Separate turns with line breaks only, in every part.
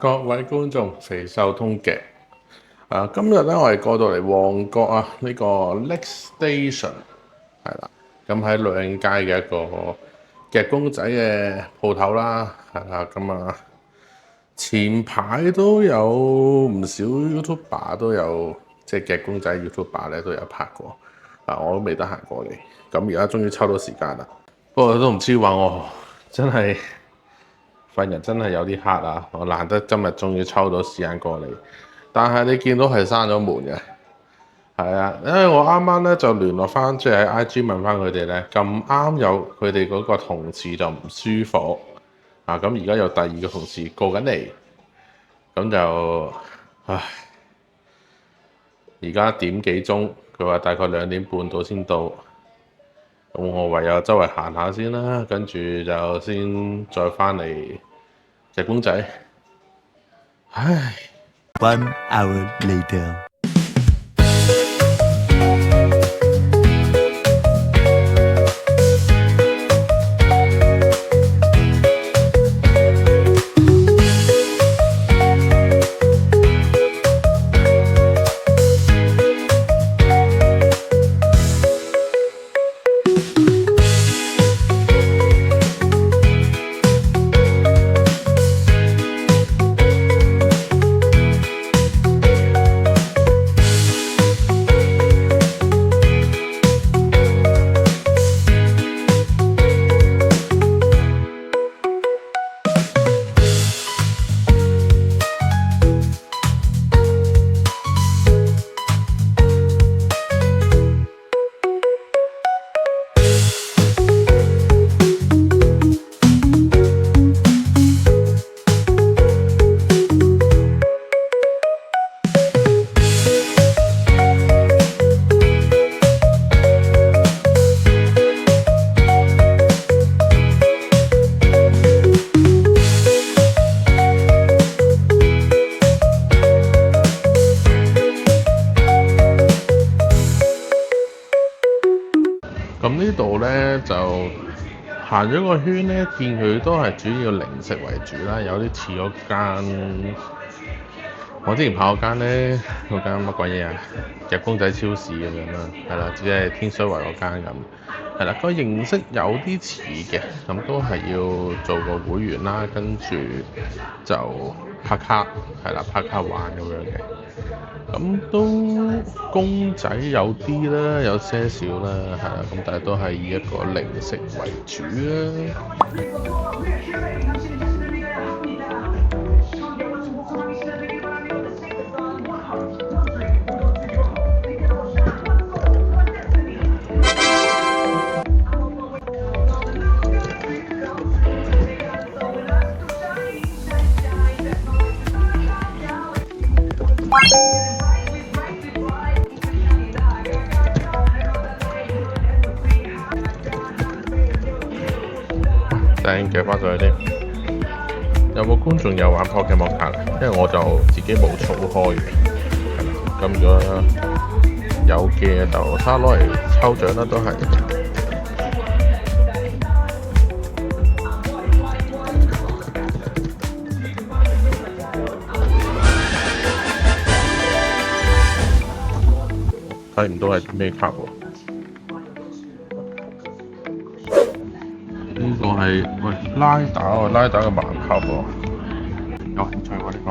各位觀眾，肥瘦通嘅今日咧，我哋過到嚟旺角啊，呢個 Next Station 係啦，咁喺女人街嘅一個夾公仔嘅鋪頭啦，係啦，咁啊前排都有唔少 YouTuber 都有即係夾公仔 YouTuber 咧都有拍過，我都未得閒過嚟，咁而家終於抽到時間啦，不過都唔知話我真係〜份人真係有啲黑啊！我難得今日終於抽到時間過嚟，但係你見到係閂咗門嘅，係啊，因為我啱啱咧就聯絡翻，即係喺 IG 問翻佢哋咧，咁啱有佢哋嗰個同事就唔舒服咁而家有第二個同事過緊嚟，咁就唉，而家點幾鐘？佢話大概2點半到先到，咁我唯有周圍行下先啦，跟住就先再翻嚟。隻公仔，唉。
1 hour later。
咁呢度咧就行咗個圈咧，見佢都係主要零食為主啦，有啲似嗰間我之前跑嗰間咧，嗰間乜鬼嘢啊？夾公仔超市咁樣啦，係啦，只係天水圍嗰間咁，係啦，個形式有啲似嘅，咁都係要做個會員啦，跟住就拍卡，係啦，拍卡玩咁樣嘅。咁都公仔有啲啦，有些少啦，係啦，咁但係都係以一個零食為主啦。嘅翻上去添，有冇觀眾有玩 Pokemon 卡？因為我就自己冇儲開嘅，咁如果有嘅就睇下攞嚟抽獎啦，都係。睇唔到係咩卡喎？呢個係拉打喎，拉打嘅盲盒喎，有興趣喎呢個。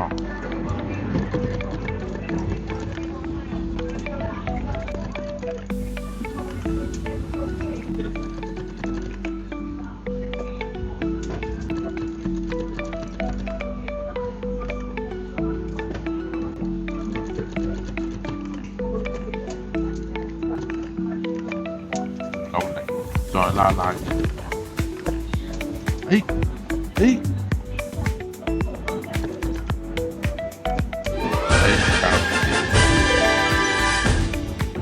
夠力，再拉拉。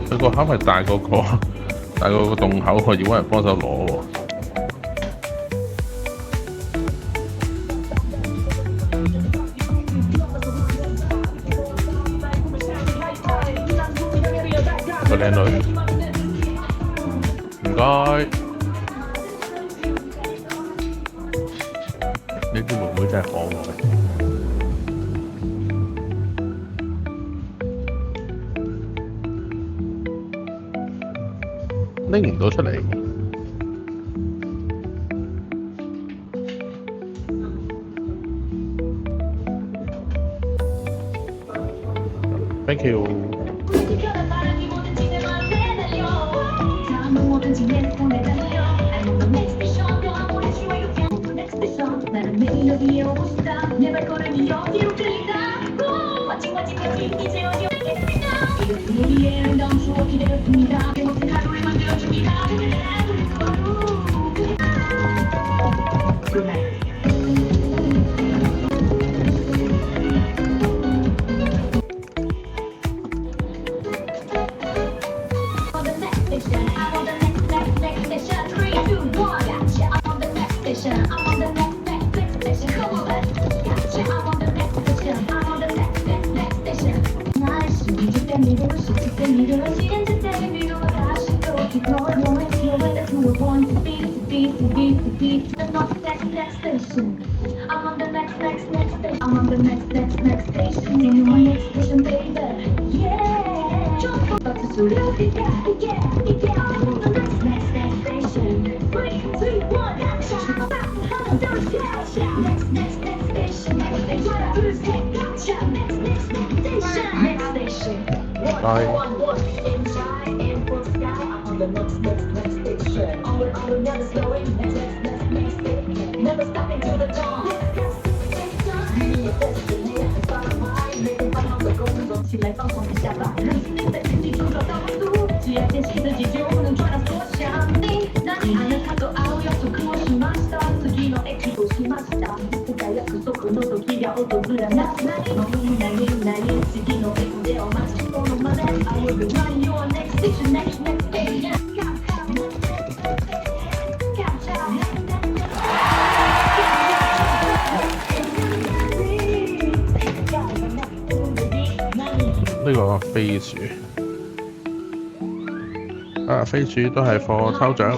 佢個盒係大過個洞口，我要揾人幫手攞喎。個靚女，唔該。呢啲妹妹真係可愛。拎唔到出嚟。Thank you。呢個飛鼠，飛鼠都係貨抽獎。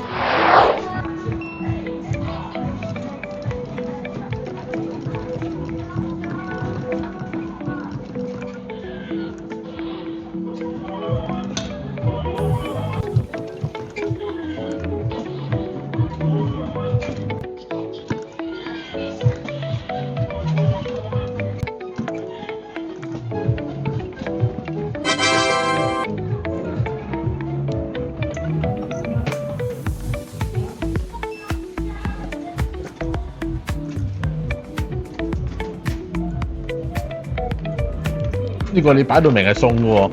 呢個你擺到明係送嘅喎。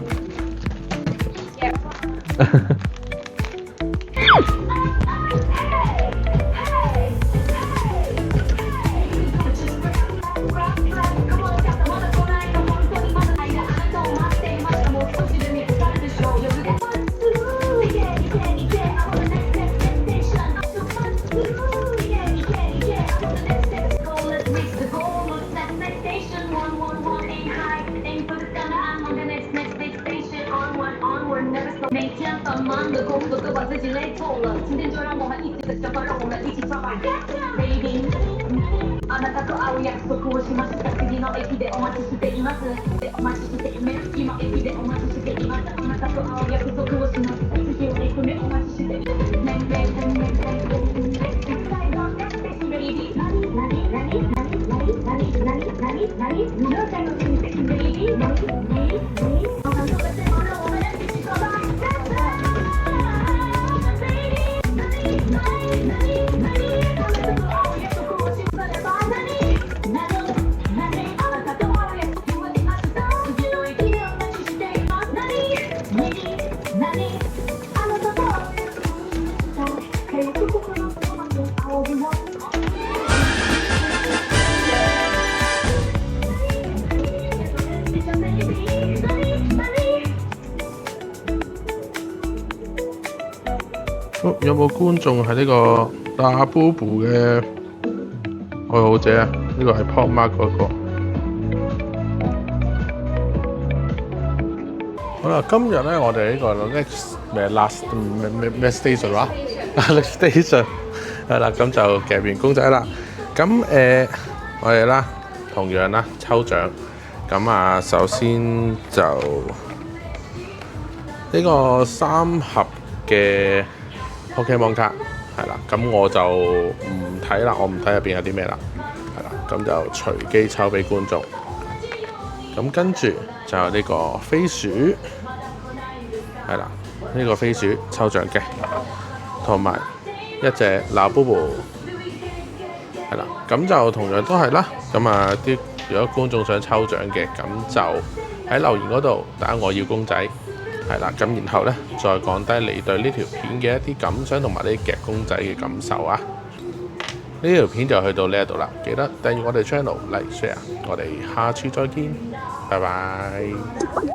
有冇觀眾係呢個打 Bobo 嘅愛好者啊？呢個係 Pop Mark 嗰個。好啦，今日咧我哋呢個 last 咩 station 話 next station 係啦，咁就夾完公仔啦。咁我哋啦同樣啦抽獎。咁啊，首先就呢個3盒嘅 Pokemon 卡係啦，咁我就唔睇啦，我唔睇入邊有啲咩啦，係啦，咁就隨機抽俾觀眾。咁跟住就有呢個飛鼠，係啦，呢個飛鼠抽獎嘅，同埋一隻鬧 BoBo，係啦，咁就同樣都係啦。咁啊如果觀眾想抽獎嘅，咁就喺留言嗰度打我要公仔，係啦，咁然後呢，再講低你對呢條片嘅一啲感想同埋呢夾公仔嘅感受啊。呢條片就去到呢一度啦，記得訂閱我哋 channel、like、share，我哋下次再見，拜拜。